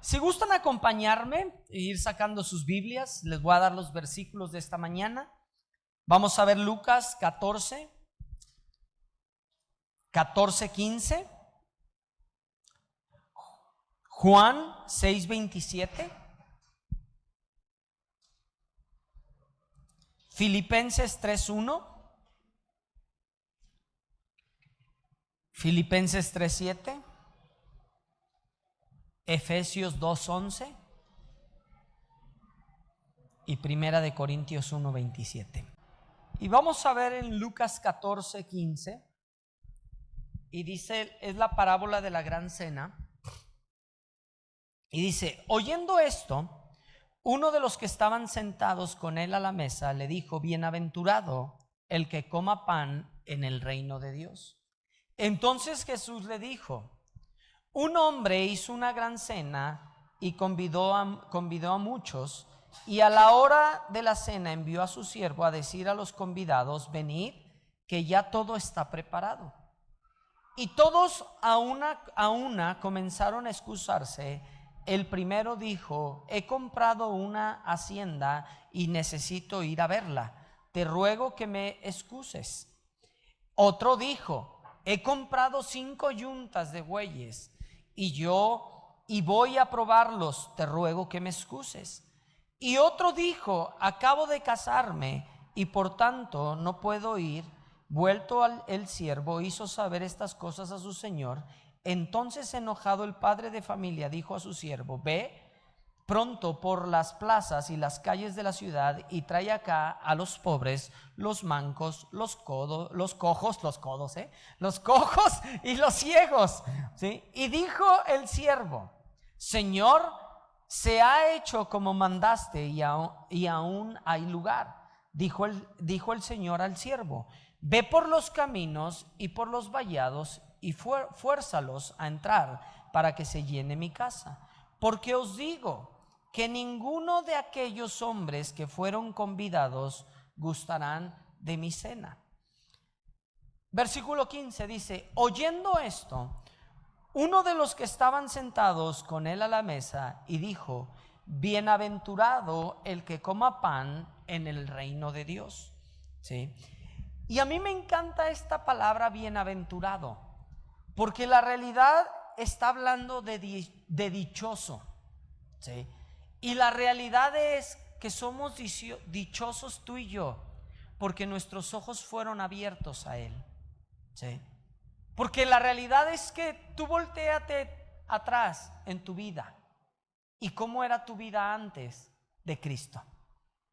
Si gustan acompañarme e ir sacando sus Biblias, les voy a dar los versículos de esta mañana. Vamos a ver Lucas 14, 15, Juan 6, 27, Filipenses 3, 1, Filipenses 3, 7, Efesios 2, 11 y Primera de Corintios 1, 27. Y vamos a ver en Lucas 14, 15, y dice, es la parábola de la gran cena, y dice: oyendo esto, uno de los que estaban sentados con él a la mesa le dijo: bienaventurado el que coma pan en el reino de Dios. Entonces Jesús le dijo: un hombre hizo una gran cena y convidó a muchos, y a la hora de la cena envió a su siervo a decir a los convidados: venid, que ya todo está preparado. Y todos a una comenzaron a excusarse. El primero dijo: he comprado una hacienda y necesito ir a verla, te ruego que me excuses. Otro dijo: he comprado 5 yuntas de bueyes y voy a probarlos, te ruego que me excuses. Y otro dijo: acabo de casarme y por tanto no puedo ir. Vuelto el siervo hizo saber estas cosas a su señor. Entonces, enojado, el padre de familia dijo a su siervo: ve pronto por las plazas y las calles de la ciudad y trae acá a los pobres, los mancos, los cojos y los ciegos, ¿sí? Y dijo el siervo: Señor, se ha hecho como mandaste y aún hay lugar. Dijo el Señor al siervo: ve por los caminos y por los vallados y fuérzalos a entrar para que se llene mi casa. Porque os digo que ninguno de aquellos hombres que fueron convidados gustarán de mi cena. Versículo 15 dice: oyendo esto, uno de los que estaban sentados con él a la mesa y dijo: bienaventurado el que coma pan en el reino de Dios. ¿Sí? Y a mí me encanta esta palabra bienaventurado, porque la realidad está hablando de dichoso, ¿sí? Y la realidad es que somos dichosos tú y yo, porque nuestros ojos fueron abiertos a Él, ¿sí? Porque la realidad es que tú voltéate atrás en tu vida y cómo era tu vida antes de Cristo,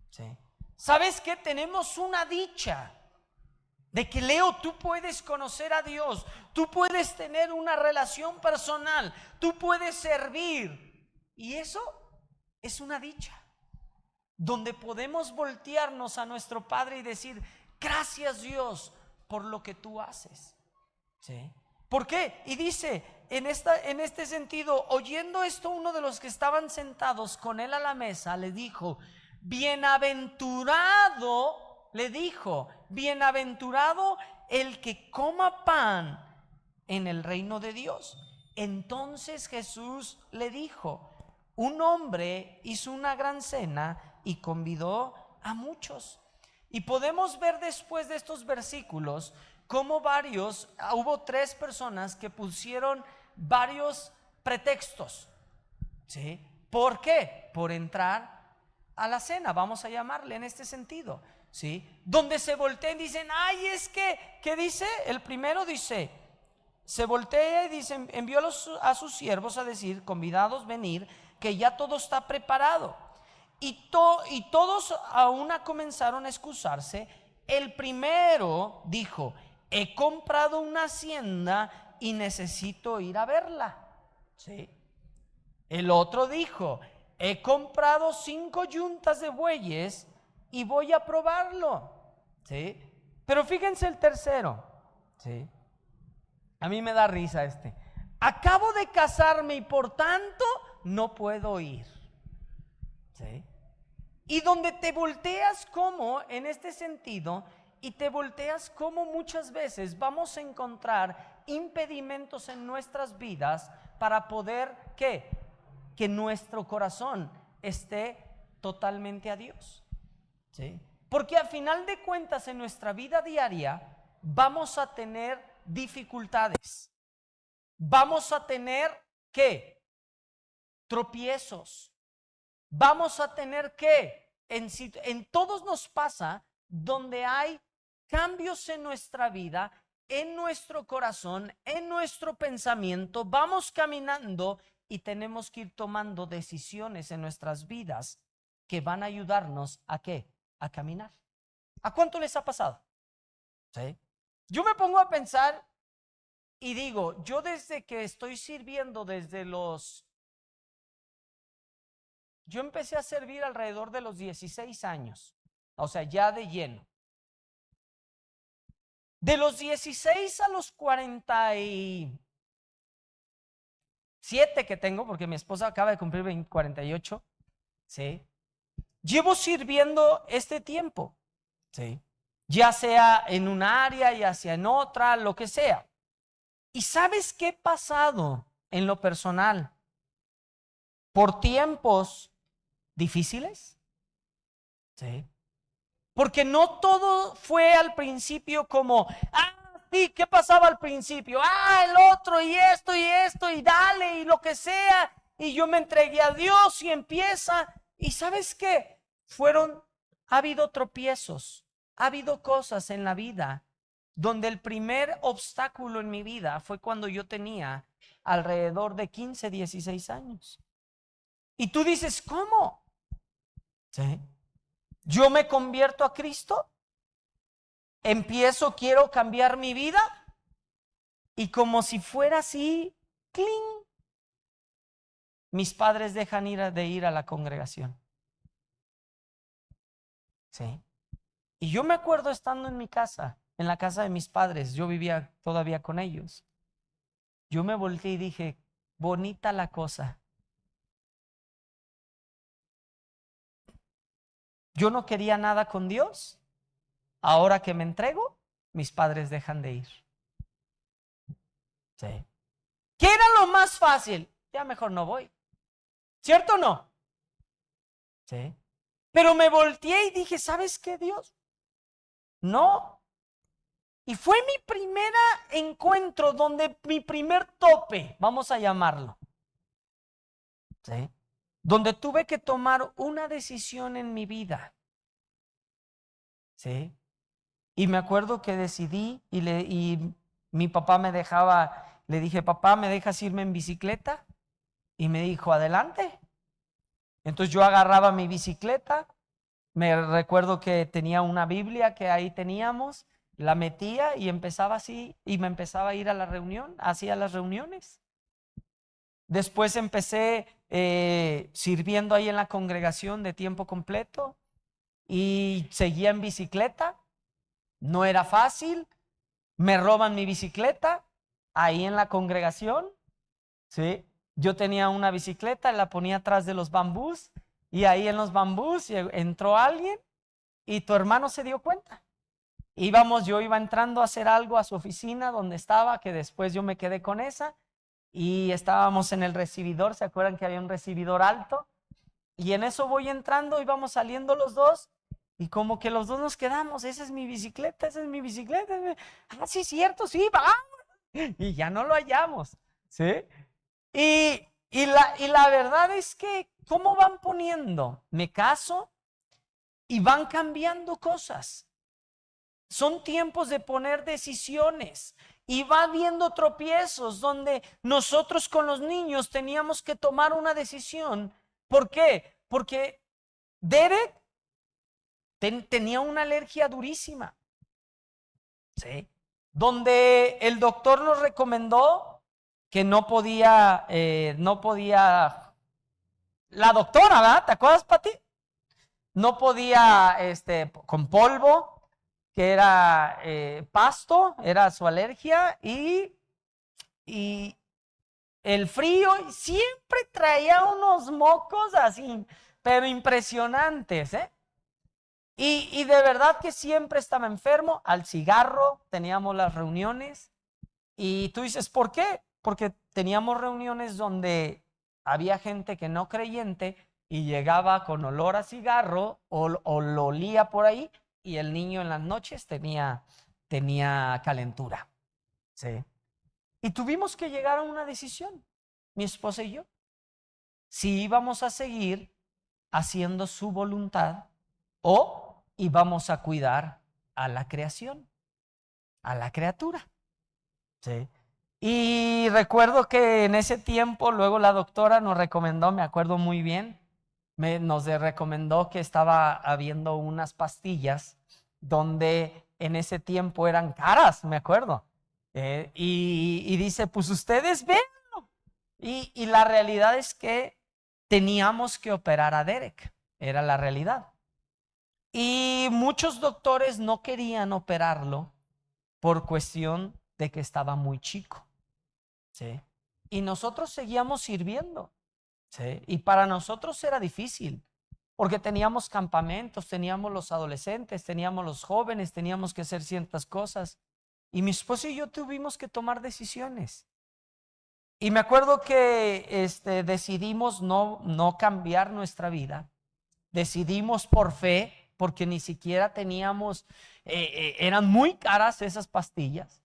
¿sí? ¿Sabes qué? Tenemos una dicha de que, Leo, tú puedes conocer a Dios, tú puedes tener una relación personal, tú puedes servir, y eso es una dicha, donde podemos voltearnos a nuestro Padre y decir: gracias, Dios, por lo que tú haces, ¿sí? ¿Por qué? Y dice en este sentido: oyendo esto, uno de los que estaban sentados con él a la mesa le dijo: bienaventurado el que coma pan en el reino de Dios. Entonces Jesús le dijo: un hombre hizo una gran cena y convidó a muchos. Y podemos ver después de estos versículos cómo hubo 3 personas que pusieron varios pretextos, ¿sí? ¿Por qué? Por entrar a la cena, vamos a llamarle en este sentido, ¿sí? Donde se voltean y dicen: ay, es que, ¿qué dice? El primero dice, se voltea y dice, envió a sus siervos a decir: convidados, venir, que ya todo está preparado. Y todos a una comenzaron a excusarse. El primero dijo: he comprado una hacienda y necesito ir a verla, ¿sí? El otro dijo: he comprado 5 yuntas de bueyes y voy a probarlo, ¿sí? Pero fíjense el tercero, ¿sí? A mí me da risa acabo de casarme y por tanto no puedo ir, ¿sí? Y donde te volteas como en este sentido, y te volteas como muchas veces vamos a encontrar impedimentos en nuestras vidas para poder, ¿qué? que nuestro corazón esté totalmente a Dios. ¿Sí? Porque al final de cuentas en nuestra vida diaria vamos a tener dificultades. Vamos a tener ¿qué? Tropiezos. Vamos a tener ¿qué? En todos nos pasa donde hay cambios en nuestra vida, en nuestro corazón, en nuestro pensamiento. Vamos caminando y tenemos que ir tomando decisiones en nuestras vidas que van a ayudarnos ¿a qué? A caminar. ¿A cuánto les ha pasado? ¿Sí? Yo me pongo a pensar y digo, yo desde que estoy sirviendo, yo empecé a servir alrededor de los 16 años, o sea, ya de lleno. De los 16 a los 47 que tengo, porque mi esposa acaba de cumplir 48, ¿sí? Llevo sirviendo este tiempo, ¿sí? Ya sea en un área, ya sea en otra, lo que sea. ¿Y sabes qué he pasado en lo personal? Por tiempos difíciles, ¿sí? Porque no todo fue al principio como, sí, ¿qué pasaba al principio? El otro y esto, y dale, y lo que sea. Y yo me entregué a Dios y empieza. ¿Y sabes qué? Ha habido tropiezos, ha habido cosas en la vida donde el primer obstáculo en mi vida fue cuando yo tenía alrededor de 15, 16 años. Y tú dices, ¿cómo? ¿Sí? Yo me convierto a Cristo, quiero cambiar mi vida y como si fuera así, ¡cling!, mis padres dejan de ir a la congregación. ¿Sí? Y yo me acuerdo estando en mi casa, en la casa de mis padres, yo vivía todavía con ellos. Yo me volteé y dije, bonita la cosa. Yo no quería nada con Dios. Ahora que me entrego, mis padres dejan de ir. Sí. ¿Qué era lo más fácil? Ya mejor no voy. ¿Cierto o no? Sí. Pero me volteé y dije, ¿sabes qué, Dios? No. Y fue mi primer encuentro, mi primer tope, vamos a llamarlo. ¿Sí? Donde tuve que tomar una decisión en mi vida. ¿Sí? Y me acuerdo que decidí y mi papá le dije, papá, ¿me dejas irme en bicicleta? Y me dijo, adelante. Entonces yo agarraba mi bicicleta, me recuerdo que tenía una Biblia que ahí teníamos, la metía y empezaba así, y me empezaba a ir a la reunión, hacía las reuniones. Después empecé sirviendo ahí en la congregación de tiempo completo y seguía en bicicleta. No era fácil, me roban mi bicicleta ahí en la congregación, ¿sí? Yo tenía una bicicleta, la ponía atrás de los bambús y ahí en los bambús entró alguien y tu hermano se dio cuenta. Yo iba entrando a hacer algo a su oficina donde estaba, que después yo me quedé con esa y estábamos en el recibidor, ¿se acuerdan que había un recibidor alto? Y en eso voy entrando y vamos saliendo los dos y como que los dos nos quedamos, esa es mi bicicleta, esa es mi bicicleta. Sí, cierto, sí, vamos. Y ya no lo hallamos, ¿sí? Y la verdad es que, ¿cómo van poniendo? Me caso y van cambiando cosas. Son tiempos de poner decisiones y va habiendo tropiezos donde nosotros con los niños teníamos que tomar una decisión. ¿Por qué? Porque Derek tenía una alergia durísima, ¿sí? Donde el doctor nos recomendó que no podía, la doctora, ¿verdad? ¿Te acuerdas, Pati? No podía, con polvo, que era pasto, era su alergia, y el frío, siempre traía unos mocos así, pero impresionantes, ¿eh? Y de verdad que siempre estaba enfermo, al cigarro, teníamos las reuniones, y tú dices, ¿por qué? Porque teníamos reuniones donde había gente que no creyente y llegaba con olor a cigarro o lo olía por ahí, y el niño en las noches tenía calentura. ¿Sí? Y tuvimos que llegar a una decisión, mi esposa y yo, si íbamos a seguir haciendo su voluntad o íbamos a cuidar a la creación, a la criatura. ¿Sí? Y recuerdo que en ese tiempo luego la doctora nos recomendó, me acuerdo muy bien, nos recomendó que estaba habiendo unas pastillas donde en ese tiempo eran caras, me acuerdo. Y dice, pues ustedes ven. Y la realidad es que teníamos que operar a Derek, era la realidad. Y muchos doctores no querían operarlo por cuestión de que estaba muy chico. ¿Sí? Y nosotros seguíamos sirviendo. ¿Sí? Y para nosotros era difícil, porque teníamos campamentos, teníamos los adolescentes, teníamos los jóvenes, teníamos que hacer ciertas cosas. Y mi esposo y yo tuvimos que tomar decisiones. Y me acuerdo que decidimos no cambiar nuestra vida. Decidimos por fe, porque ni siquiera teníamos, eran muy caras esas pastillas.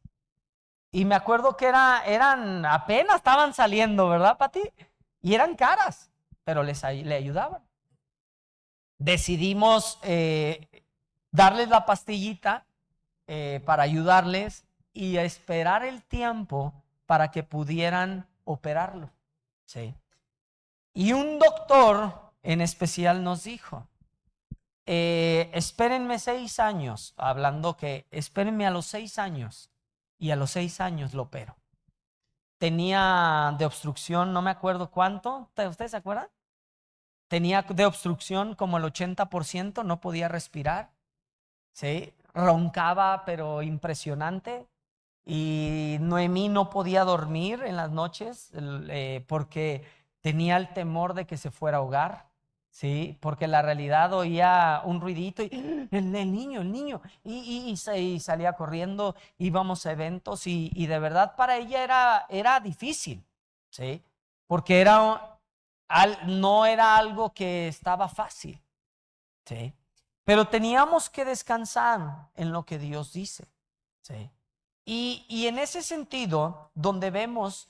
Y me acuerdo que eran apenas estaban saliendo, ¿verdad, Pati? Y eran caras, pero le ayudaban. Decidimos darles la pastillita para ayudarles y esperar el tiempo para que pudieran operarlo. ¿Sí? Y un doctor en especial nos dijo, espérenme 6 años, hablando que espérenme a los 6 años, y a los 6 años lo opero. Tenía de obstrucción, no me acuerdo cuánto, ¿ustedes se acuerdan? Tenía de obstrucción como el 80%, no podía respirar, ¿sí? Roncaba, pero impresionante. Y Noemí no podía dormir en las noches porque tenía el temor de que se fuera a ahogar, ¿sí? Porque la realidad oía un ruidito y el niño, y salía corriendo, íbamos a eventos y de verdad para ella era difícil, ¿sí? Porque no era algo que estaba fácil, ¿sí? Pero teníamos que descansar en lo que Dios dice, ¿sí? Y en ese sentido, donde vemos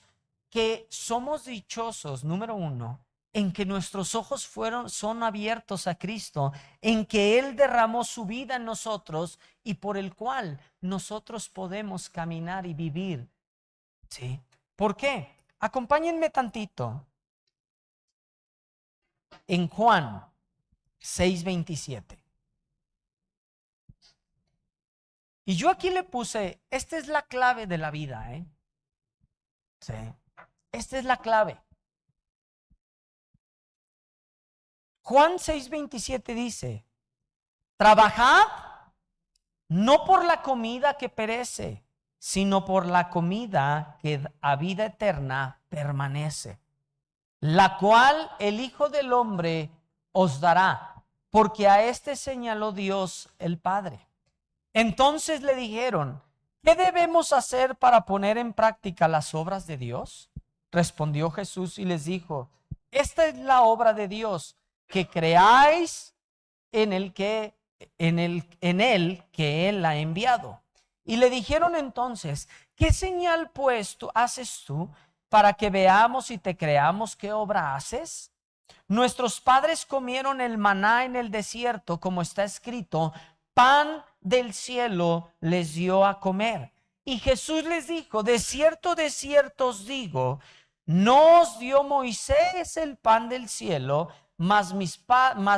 que somos dichosos, número 1, en que nuestros ojos son abiertos a Cristo, en que Él derramó su vida en nosotros y por el cual nosotros podemos caminar y vivir. ¿Sí? ¿Por qué? Acompáñenme tantito en Juan 6:27. Y yo aquí le puse, esta es la clave de la vida, ¿eh? Sí. Esta es la clave. Juan 6:27 dice, trabajad no por la comida que perece, sino por la comida que a vida eterna permanece, la cual el Hijo del Hombre os dará, porque a este señaló Dios el Padre. Entonces le dijeron, ¿qué debemos hacer para poner en práctica las obras de Dios? Respondió Jesús y les dijo, esta es la obra de Dios, que creáis en Él que Él ha enviado. Y le dijeron entonces, ¿qué señal pues haces tú para que veamos y te creamos qué obra haces? Nuestros padres comieron el maná en el desierto, como está escrito, pan del cielo les dio a comer. Y Jesús les dijo, de cierto os digo, no os dio Moisés el pan del cielo, mas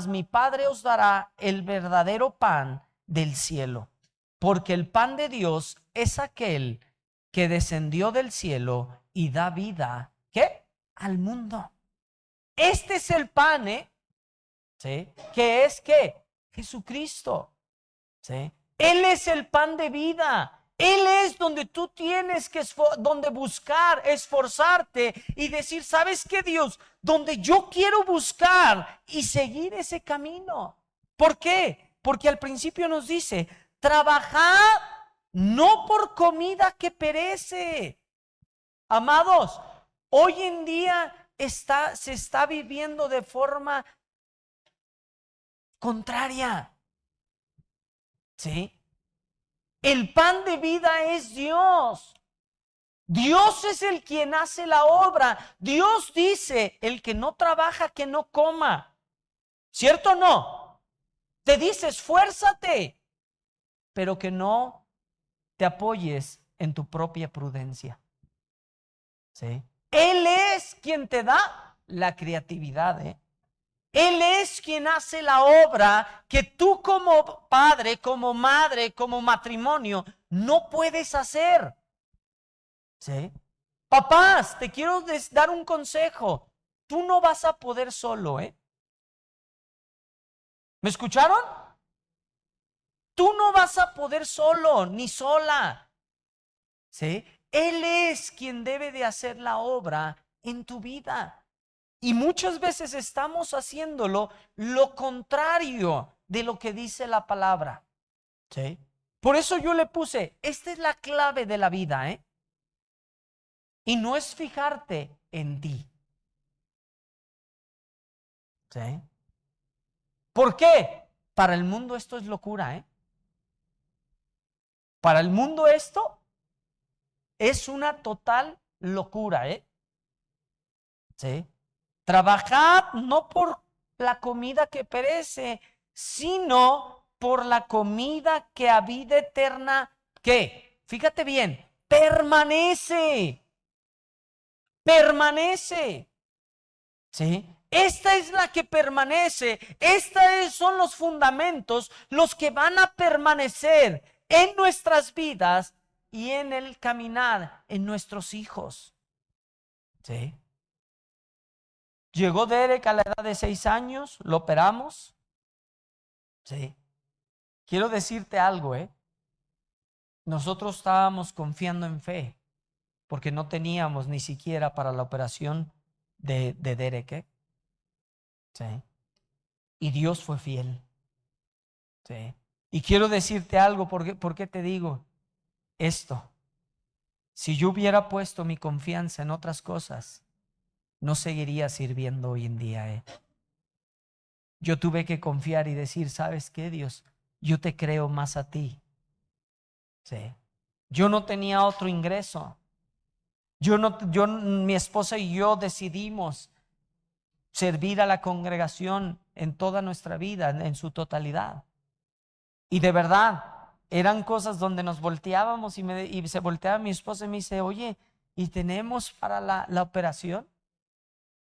mi Padre os dará el verdadero pan del cielo. Porque el pan de Dios es aquel que descendió del cielo y da vida, ¿qué? Al mundo. Este es el pan, ¿sí? ¿Qué es qué? Jesucristo, ¿sí? Él es el pan de vida. Él es donde tú tienes que donde buscar, esforzarte y decir, ¿sabes qué, Dios? Donde yo quiero buscar y seguir ese camino. ¿Por qué? Porque al principio nos dice, trabajad no por comida que perece. Amados, hoy en día se está viviendo de forma contraria. ¿Sí? El pan de vida es Dios. Dios es el quien hace la obra. Dios dice, el que no trabaja, que no coma. ¿Cierto o no? Te dice, esfuérzate, pero que no te apoyes en tu propia prudencia. ¿Sí? Él es quien te da la creatividad, ¿eh? Él es quien hace la obra que tú como padre, como madre, como matrimonio, no puedes hacer. ¿Sí? Papás, te quiero dar un consejo. Tú no vas a poder solo, ¿eh? ¿Me escucharon? Tú no vas a poder solo, ni sola. ¿Sí? Él es quien debe de hacer la obra en tu vida. Y muchas veces estamos haciéndolo lo contrario de lo que dice la palabra. ¿Sí? Por eso yo le puse, esta es la clave de la vida, ¿eh? Y no es fijarte en ti. ¿Sí? ¿Por qué? Para el mundo esto es locura, ¿eh? Para el mundo esto es una total locura, ¿eh? ¿Sí? Trabajad no por la comida que perece, sino por la comida que a vida eterna, ¿qué? Fíjate bien, permanece, permanece, ¿sí? Esta es la que permanece, estos son los fundamentos, los que van a permanecer en nuestras vidas y en el caminar en nuestros hijos, ¿sí? Llegó Derek a la edad de 6 años, lo operamos. Sí. Quiero decirte algo, ¿eh? Nosotros estábamos confiando en fe, porque no teníamos ni siquiera para la operación de Derek, ¿eh? Sí. Y Dios fue fiel. Sí. Y quiero decirte algo, ¿por qué te digo esto? Si yo hubiera puesto mi confianza en otras cosas, no seguiría sirviendo hoy en día, ¿eh? Yo tuve que confiar y decir, ¿sabes qué, Dios? Yo te creo más a ti. Sí. Yo no tenía otro ingreso. Mi esposa y yo decidimos servir a la congregación en toda nuestra vida, en su totalidad. Y de verdad, eran cosas donde nos volteábamos y se volteaba mi esposa y me dice, oye, ¿y tenemos para la operación?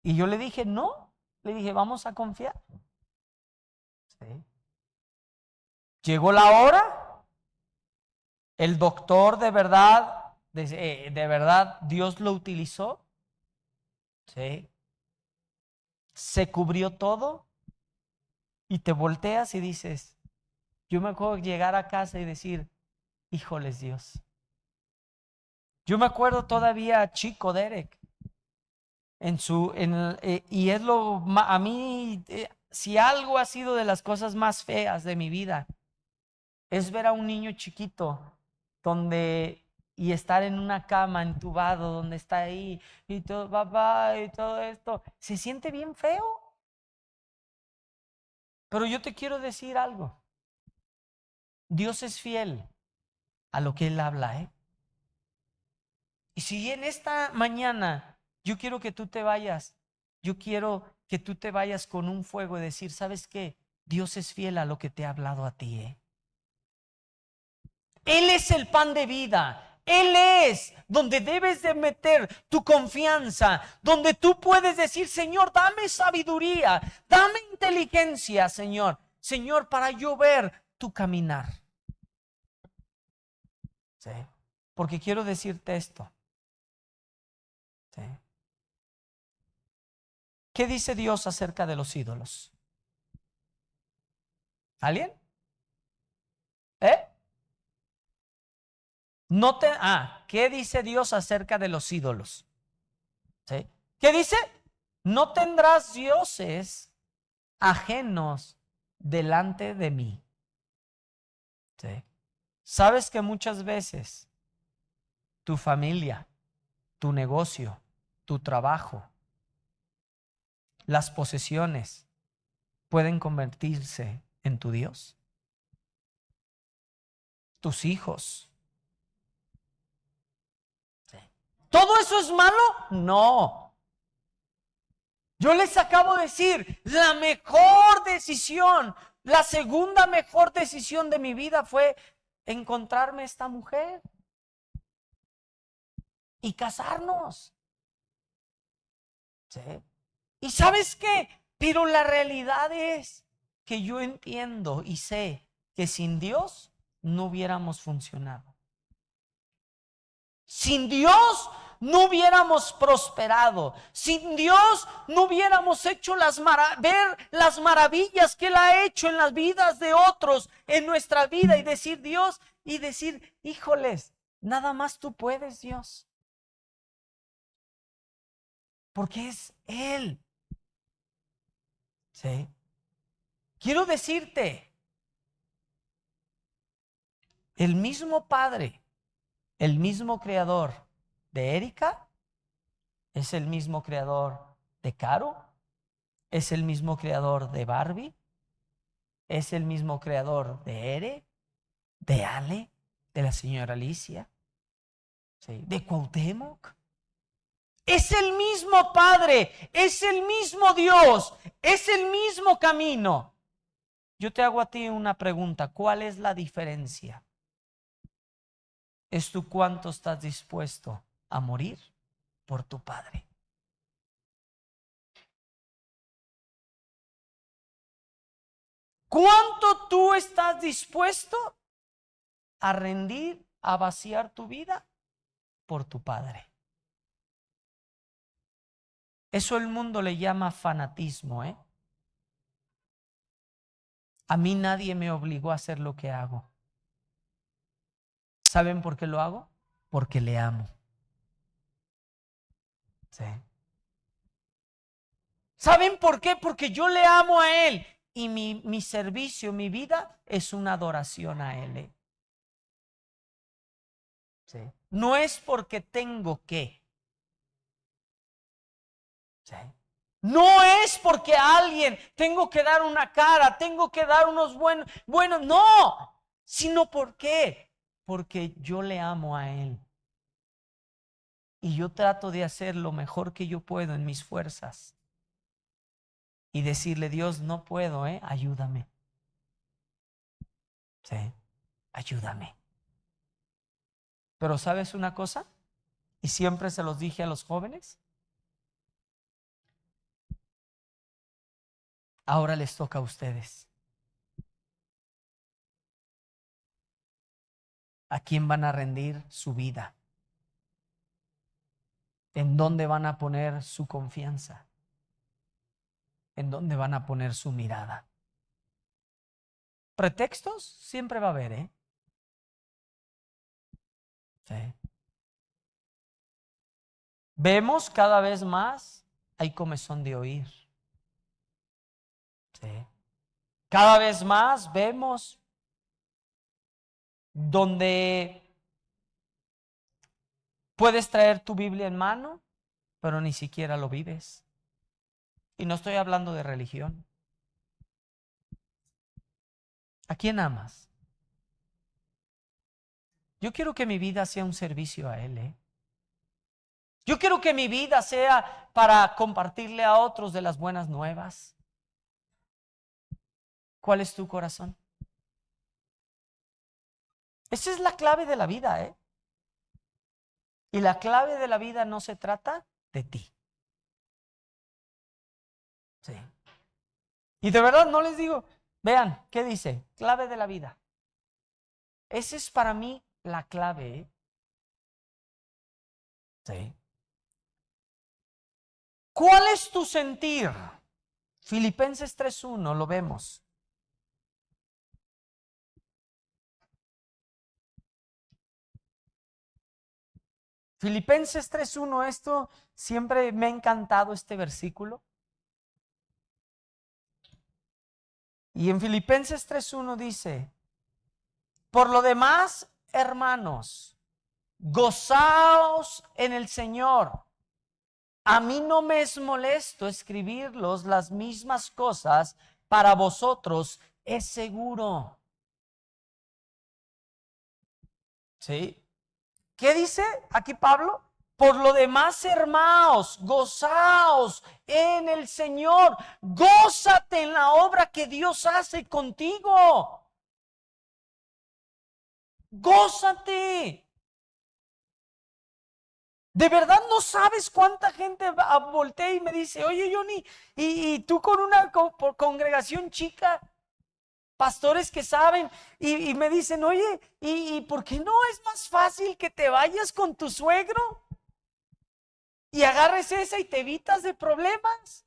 Y yo le dije, no. Le dije, vamos a confiar. Sí. Llegó la hora. El doctor de verdad, Dios lo utilizó. Sí. Se cubrió todo y te volteas y dices, yo me acuerdo llegar a casa y decir, híjoles Dios. Yo me acuerdo todavía chico Derek, y es a mí, si algo ha sido de las cosas más feas de mi vida, es ver a un niño chiquito y estar en una cama entubado, donde está ahí, y todo, papá, y todo esto, se siente bien feo. Pero yo te quiero decir algo. Dios es fiel a lo que Él habla, ¿eh? Y si en esta mañana yo quiero que tú te vayas, yo quiero que tú te vayas con un fuego y decir, ¿sabes qué? Dios es fiel a lo que te ha hablado a ti, ¿eh? Él es el pan de vida. Él es donde debes de meter tu confianza, donde tú puedes decir, Señor, dame sabiduría, dame inteligencia, Señor. Señor, para yo ver tu caminar. ¿Sí? Porque quiero decirte esto. ¿Sí? ¿Qué dice Dios acerca de los ídolos? ¿Alguien? ¿Eh? ¿Qué dice Dios acerca de los ídolos? ¿Sí? ¿Qué dice? No tendrás dioses ajenos delante de mí. ¿Sí? Sabes que muchas veces tu familia, tu negocio, tu trabajo, las posesiones pueden convertirse en tu Dios. Tus hijos. ¿Todo eso es malo? No. Yo les acabo de decir, la mejor decisión, la segunda mejor decisión de mi vida fue encontrarme esta mujer y casarnos. ¿Sí? ¿Y sabes qué? Pero la realidad es que yo entiendo y sé que sin Dios no hubiéramos funcionado. Sin Dios no hubiéramos prosperado. Sin Dios no hubiéramos hecho ver las maravillas que Él ha hecho en las vidas de otros, en nuestra vida, y decir Dios, y decir, híjoles, nada más tú puedes, Dios. Porque es Él. ¿Sí? Quiero decirte, el mismo Padre, el mismo creador de Erika, es el mismo creador de Caro, es el mismo creador de Barbie, es el mismo creador de Ere, de Ale, de la señora Alicia, ¿sí? De Cuauhtémoc. Es el mismo Padre, es el mismo Dios, es el mismo camino. Yo te hago a ti una pregunta, ¿cuál es la diferencia? Es tú cuánto estás dispuesto a morir por tu Padre. ¿Cuánto tú estás dispuesto a rendir, a vaciar tu vida por tu Padre? Eso el mundo le llama fanatismo, ¿eh? A mí nadie me obligó a hacer lo que hago. ¿Saben por qué lo hago? Porque le amo. ¿Sí? ¿Saben por qué? Porque yo le amo a Él y mi servicio, mi vida es una adoración a Él, ¿eh? ¿Sí? No es porque tengo que. ¿Sí? No es porque a alguien tengo que dar una cara, tengo que dar unos buenos, no, sino porque yo le amo a Él. Y yo trato de hacer lo mejor que yo puedo en mis fuerzas. Y decirle, Dios, no puedo, ayúdame. Sí, ayúdame. Pero ¿sabes una cosa? Y siempre se los dije a los jóvenes. Ahora les toca a ustedes. ¿A quién van a rendir su vida? ¿En dónde van a poner su confianza? ¿En dónde van a poner su mirada? Pretextos siempre va a haber, ¿eh? Sí. Vemos cada vez más, hay comezón de oír. Sí. Cada vez más vemos donde puedes traer tu Biblia en mano, pero ni siquiera lo vives. Y no estoy hablando de religión. ¿A quién amas? Yo quiero que mi vida sea un servicio a Él, ¿eh? Yo quiero que mi vida sea para compartirle a otros de las buenas nuevas. ¿Cuál es tu corazón? Esa es la clave de la vida, ¿eh? Y la clave de la vida no se trata de ti. Sí. Y de verdad no les digo, vean, ¿qué dice? Clave de la vida. Esa es para mí la clave, ¿eh? Sí. ¿Cuál es tu sentir? Filipenses 3:1, lo vemos. Filipenses 3:1, esto siempre me ha encantado este versículo. Y en Filipenses 3:1 dice, por lo demás, hermanos, gozaos en el Señor. a mí no me es molesto escribirlos las mismas cosas, para vosotros es seguro. ¿Sí? ¿Qué dice aquí Pablo? Por lo demás, hermanos, gozaos en el Señor. Gózate en la obra que Dios hace contigo. Gózate. De verdad no sabes cuánta gente voltea y me dice, oye Johnny, y tú con una congregación chica, pastores que saben, y me dicen, oye, ¿y por qué no es más fácil que te vayas con tu suegro? Y agarres esa y te evitas de problemas.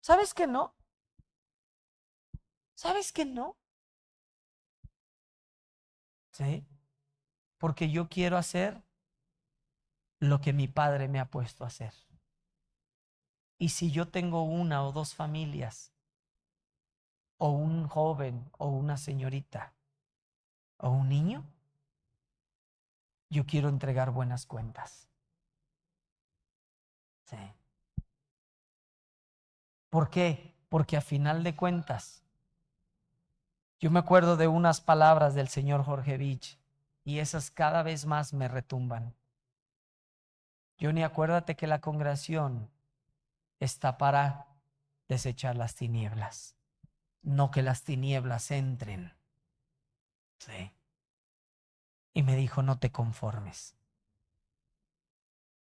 ¿Sabes que no? ¿Sabes que no? Sí, porque yo quiero hacer lo que mi padre me ha puesto a hacer. Y si yo tengo una o dos familias, o un joven, o una señorita, o un niño, yo quiero entregar buenas cuentas. Sí. ¿Por qué? Porque a final de cuentas, yo me acuerdo de unas palabras del señor Jorge Vich, y esas cada vez más me retumban. Johnny, acuérdate que la congregación está para desechar las tinieblas, no que las tinieblas entren. Sí. Y me dijo, no te conformes.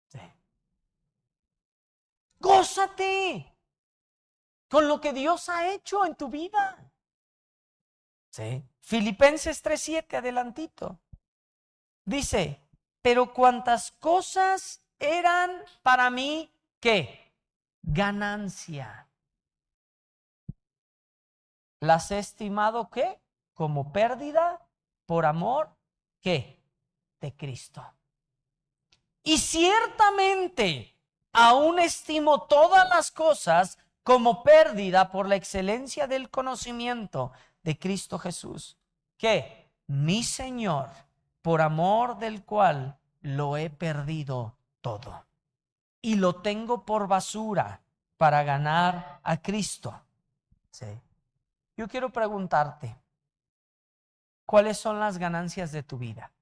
Sí. Gózate con lo que Dios ha hecho en tu vida. Sí. Filipenses 3:7, adelantito. Dice, pero cuantas cosas eran para mí, ¿qué? Ganancia. Las he estimado, ¿qué? Como pérdida por amor, ¿qué? De Cristo. Y ciertamente aún estimo todas las cosas como pérdida por la excelencia del conocimiento de Cristo Jesús, que mi Señor, por amor del cual lo he perdido todo y lo tengo por basura para ganar a Cristo. Sí. Yo quiero preguntarte, ¿cuáles son las ganancias de tu vida?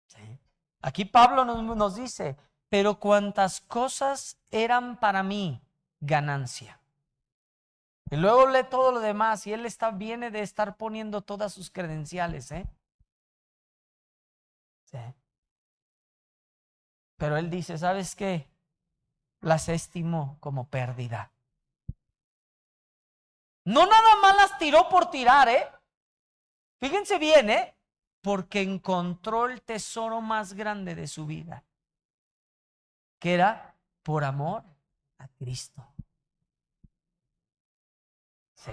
Sí. Aquí Pablo nos dice, pero cuantas cosas eran para mí ganancia. Y luego lee todo lo demás y él viene de estar poniendo todas sus credenciales, ¿eh? Sí. Pero él dice, ¿sabes qué? Las estimo como pérdida. No nada más las tiró por tirar, ¿eh? Fíjense bien, ¿eh? Porque encontró el tesoro más grande de su vida, que era por amor a Cristo. Sí.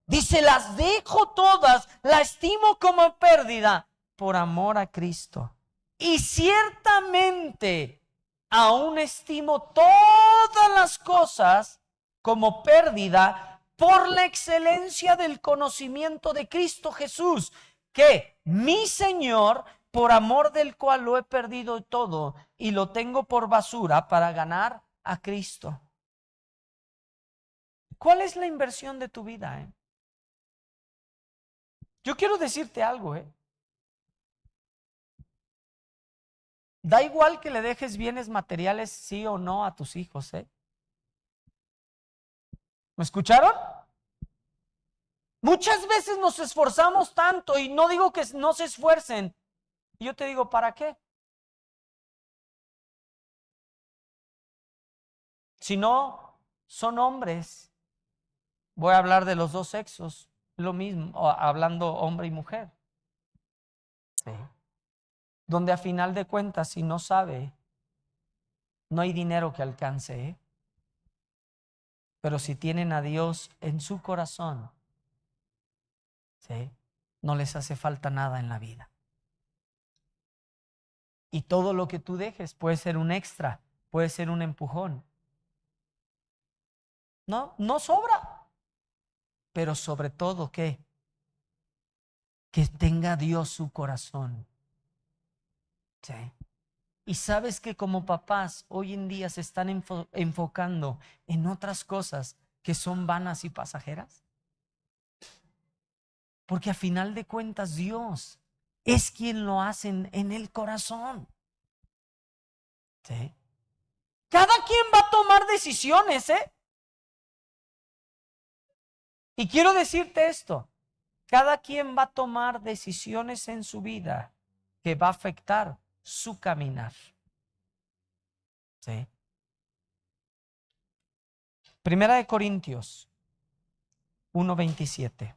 Dice, las dejo todas, la estimo como pérdida por amor a Cristo. Y ciertamente aún estimo todas las cosas como pérdida por la excelencia del conocimiento de Cristo Jesús, que mi Señor, por amor del cual lo he perdido todo y lo tengo por basura para ganar a Cristo. ¿Cuál es la inversión de tu vida? Yo quiero decirte algo, Da igual que le dejes bienes materiales, sí o no, a tus hijos, ¿Me escucharon? Muchas veces nos esforzamos tanto y no digo que no se esfuercen. Y yo te digo, ¿para qué? Si no son hombres, voy a hablar de los dos sexos, lo mismo, hablando hombre y mujer. Sí. Donde a final de cuentas, si no sabe, no hay dinero que alcance, Pero si tienen a Dios en su corazón, ¿sí? No les hace falta nada en la vida. Y todo lo que tú dejes puede ser un extra, puede ser un empujón. No sobra. Pero sobre todo, ¿qué? Que tenga Dios su corazón. ¿Sí? Y sabes que como papás hoy en día se están enfocando en otras cosas que son vanas y pasajeras. Porque a final de cuentas Dios es quien lo hace en el corazón. ¿Sí? Cada quien va a tomar decisiones, ¿eh? Y quiero decirte esto. Cada quien va a tomar decisiones en su vida que va a afectar su caminar. ¿Sí? Primera de Corintios 1:27.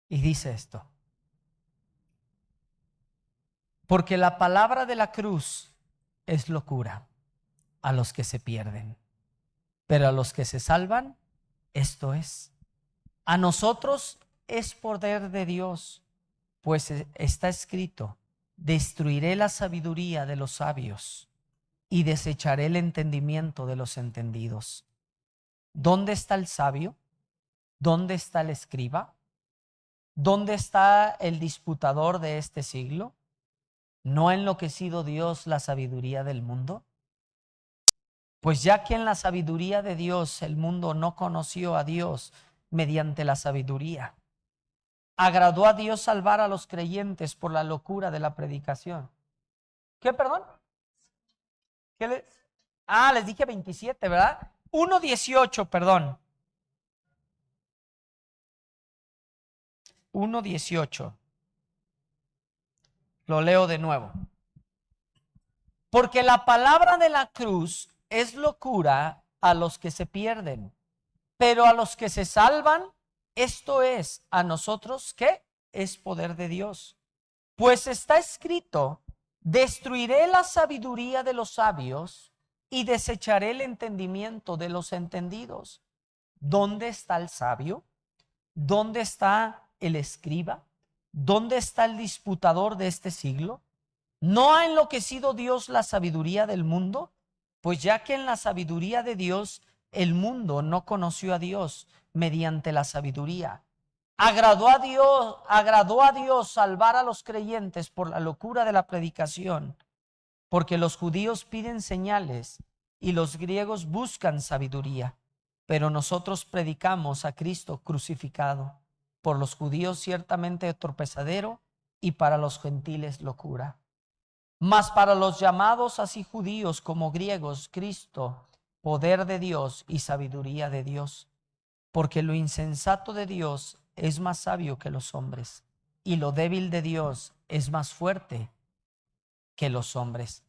Y dice esto. Porque la palabra de la cruz es locura a los que se pierden, pero a los que se salvan, esto es. A nosotros es poder de Dios, pues está escrito, destruiré la sabiduría de los sabios y desecharé el entendimiento de los entendidos. ¿Dónde está el sabio? ¿Dónde está el escriba? ¿Dónde está el disputador de este siglo? ¿No ha enloquecido Dios la sabiduría del mundo? Pues ya que en la sabiduría de Dios el mundo no conoció a Dios mediante la sabiduría, agradó a Dios salvar a los creyentes por la locura de la predicación. ¿Qué, perdón? Les dije 27, ¿verdad? 1:18, perdón. 1:18. Lo leo de nuevo. Porque la palabra de la cruz es locura a los que se pierden, pero a los que se salvan, esto es, a nosotros, ¿qué? Es poder de Dios. Pues está escrito, destruiré la sabiduría de los sabios y desecharé el entendimiento de los entendidos. ¿Dónde está el sabio? ¿Dónde está el escriba? ¿Dónde está el disputador de este siglo? ¿No ha enloquecido Dios la sabiduría del mundo? Pues ya que en la sabiduría de Dios el mundo no conoció a Dios mediante la sabiduría. Agradó a Dios salvar a los creyentes por la locura de la predicación, porque los judíos piden señales y los griegos buscan sabiduría, pero nosotros predicamos a Cristo crucificado, por los judíos ciertamente tropezadero y para los gentiles locura. Mas para los llamados así judíos como griegos, Cristo, poder de Dios y sabiduría de Dios, porque lo insensato de Dios es más sabio que los hombres, y lo débil de Dios es más fuerte que los hombres.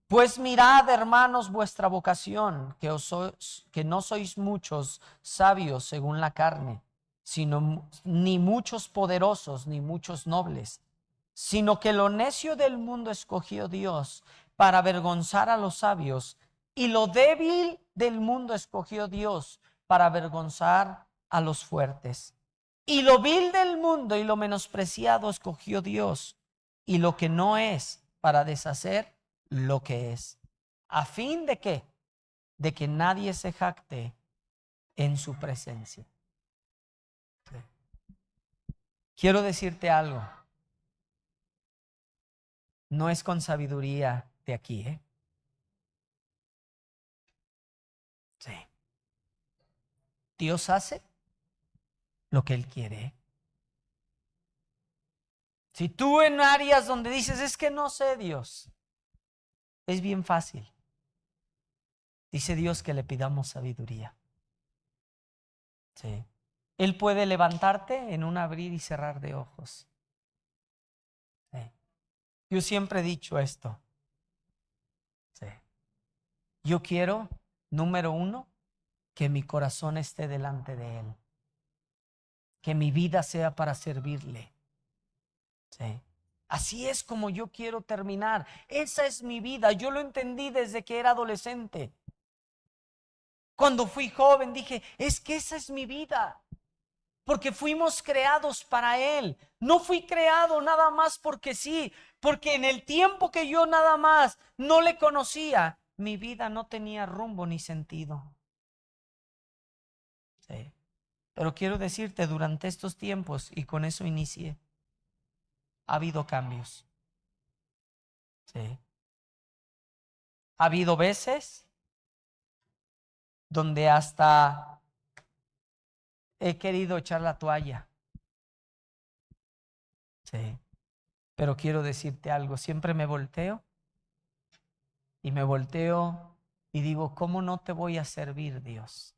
Pues mirad, hermanos, vuestra vocación, que no sois muchos sabios según la carne, sino ni muchos poderosos, ni muchos nobles, sino que lo necio del mundo escogió Dios para avergonzar a los sabios, y lo débil del mundo escogió Dios para avergonzar a los fuertes. Y lo vil del mundo y lo menospreciado escogió Dios, y lo que no es, para deshacer lo que es. ¿A fin de qué? De que nadie se jacte en su presencia. Sí. Quiero decirte algo. No es con sabiduría de aquí, ¿eh? Sí. Dios hace lo que Él quiere. Si tú en áreas donde dices, es que no sé, Dios, es bien fácil. Dice Dios que le pidamos sabiduría. Sí. Él puede levantarte en un abrir y cerrar de ojos. Sí. Yo siempre he dicho esto. Sí. Yo quiero, número uno, que mi corazón esté delante de Él. Que mi vida sea para servirle. Sí. Así es como yo quiero terminar. Esa es mi vida. Yo lo entendí desde que era adolescente. Cuando fui joven dije, es que esa es mi vida. Porque fuimos creados para Él. No fui creado nada más porque sí. Porque en el tiempo que yo nada más no le conocía, mi vida no tenía rumbo ni sentido. Sí. Pero quiero decirte, durante estos tiempos, y con eso inicié, ha habido cambios. Sí. Ha habido veces donde hasta he querido echar la toalla. Sí. Pero quiero decirte algo, siempre me volteo y digo, ¿cómo no te voy a servir, Dios?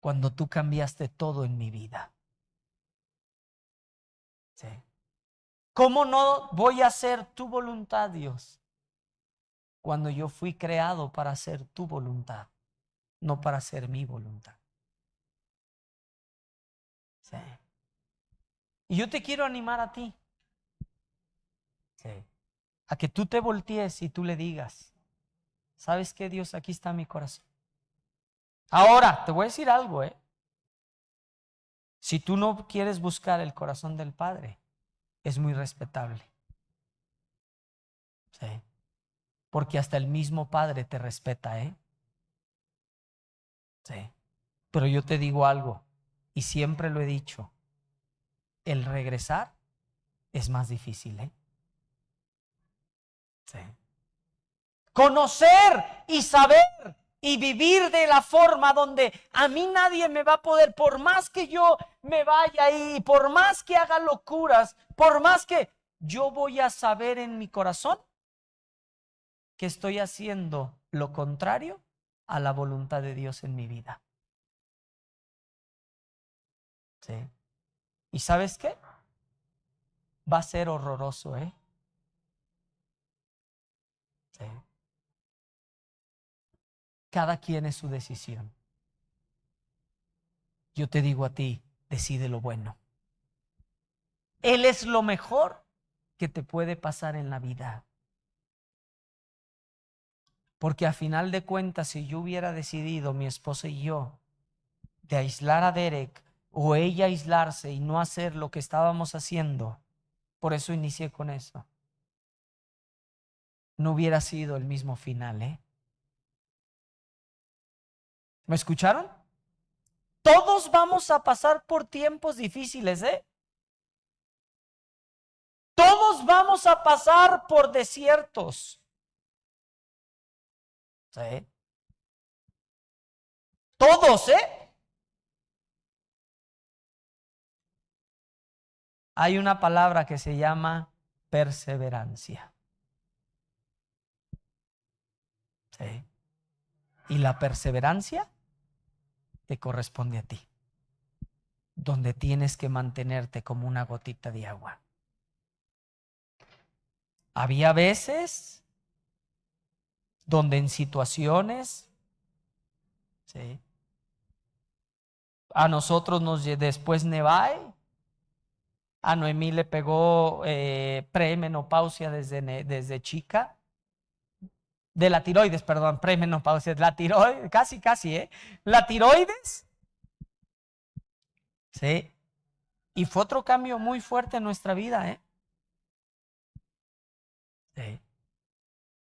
Cuando tú cambiaste todo en mi vida. Sí. ¿Cómo no voy a hacer tu voluntad, Dios? Cuando yo fui creado para hacer tu voluntad, no para hacer mi voluntad. Sí. Y yo te quiero animar a ti. Sí. A que tú te voltees y tú le digas, ¿sabes qué, Dios? Aquí está mi corazón. Ahora, te voy a decir algo, Si tú no quieres buscar el corazón del Padre, es muy respetable. Sí. Porque hasta el mismo Padre te respeta, Sí. Pero yo te digo algo, y siempre lo he dicho, el regresar es más difícil, Sí. Conocer y saber y vivir de la forma donde a mí nadie me va a poder, por más que yo me vaya ahí, por más que haga locuras, por más que yo voy a saber en mi corazón que estoy haciendo lo contrario a la voluntad de Dios en mi vida. ¿Sí? ¿Y sabes qué? Va a ser horroroso, Sí. Cada quien es su decisión. Yo te digo a ti, decide lo bueno. Él es lo mejor que te puede pasar en la vida. Porque a final de cuentas, si yo hubiera decidido, mi esposa y yo, de aislar a Derek o ella aislarse y no hacer lo que estábamos haciendo, por eso inicié con eso, no hubiera sido el mismo final, ¿Me escucharon? Todos vamos a pasar por tiempos difíciles, Todos vamos a pasar por desiertos. ¿Sí? Todos, Hay una palabra que se llama perseverancia. ¿Sí? Y la perseverancia te corresponde a ti, donde tienes que mantenerte como una gotita de agua. Había veces donde en situaciones, ¿sí? A nosotros después Nevae, a Noemí le pegó premenopausia desde chica, de la tiroides, perdón, premenopausia, la tiroides, casi, la tiroides, ¿sí? Y fue otro cambio muy fuerte en nuestra vida, Sí.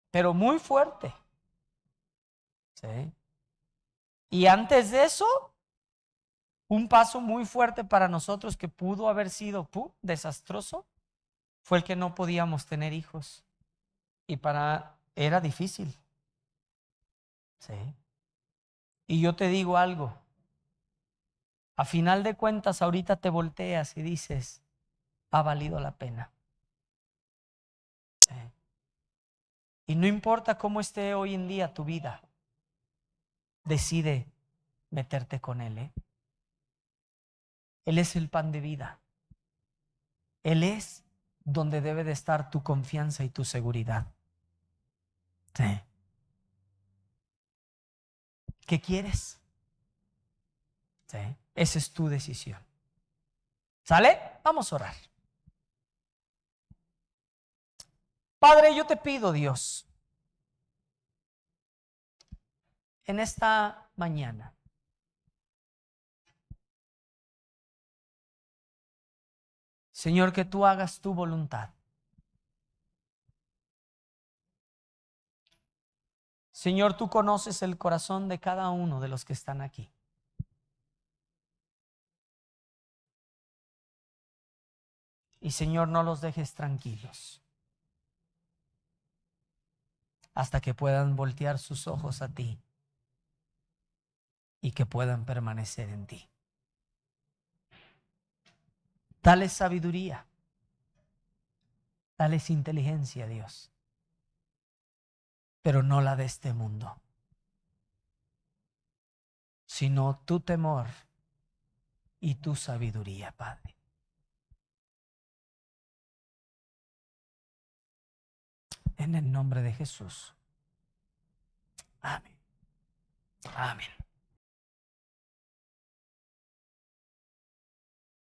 Pero muy fuerte, ¿sí? Y antes de eso, un paso muy fuerte para nosotros que pudo haber sido desastroso, fue el que no podíamos tener hijos. Y era difícil, ¿sí? Y yo te digo algo, a final de cuentas ahorita te volteas y dices, ha valido la pena. ¿Sí? Y no importa cómo esté hoy en día tu vida, decide meterte con Él, Él es el pan de vida. Él es donde debe de estar tu confianza y tu seguridad. Sí. ¿Qué quieres? Sí. Esa es tu decisión. ¿Sale? Vamos a orar. Padre, yo te pido, Dios, en esta mañana, Señor, que tú hagas tu voluntad. Señor, tú conoces el corazón de cada uno de los que están aquí. Y Señor, no los dejes tranquilos hasta que puedan voltear sus ojos a ti y que puedan permanecer en ti. Dales sabiduría, dales inteligencia, Dios, pero no la de este mundo, sino tu temor y tu sabiduría, Padre. En el nombre de Jesús. Amén. Amén.